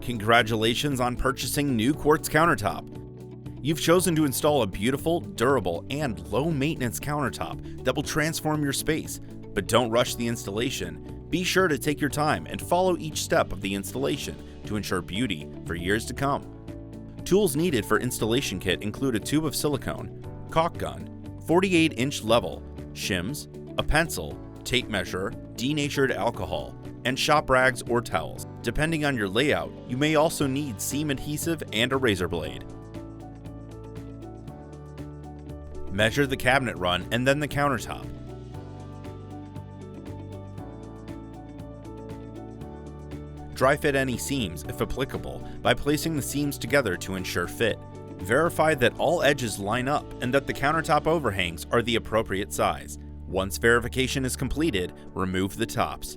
Congratulations on purchasing new Quartz countertop. You've chosen to install a beautiful, durable, and low-maintenance countertop that will transform your space, but don't rush the installation. Be sure to take your time and follow each step of the installation to ensure beauty for years to come. Tools needed for installation kit include a tube of silicone, caulk gun, 48-inch level, shims, a pencil, tape measure, denatured alcohol, and shop rags or towels. Depending on your layout, you may also need seam adhesive and a razor blade. Measure the cabinet run and then the countertop. Dry fit any seams, if applicable, by placing the seams together to ensure fit. Verify that all edges line up and that the countertop overhangs are the appropriate size. Once verification is completed, remove the tops.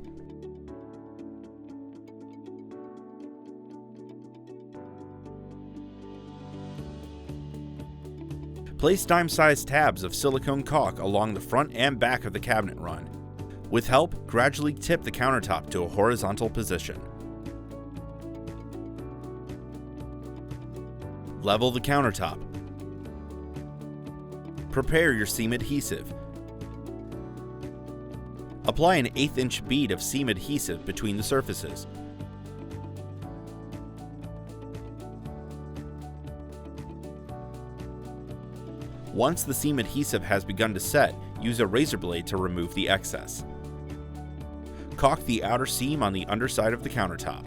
Place dime-sized tabs of silicone caulk along the front and back of the cabinet run. With help, gradually tip the countertop to a horizontal position. Level the countertop. Prepare your seam adhesive. Apply an 1/8-inch bead of seam adhesive between the surfaces. Once the seam adhesive has begun to set, use a razor blade to remove the excess. Caulk the outer seam on the underside of the countertop.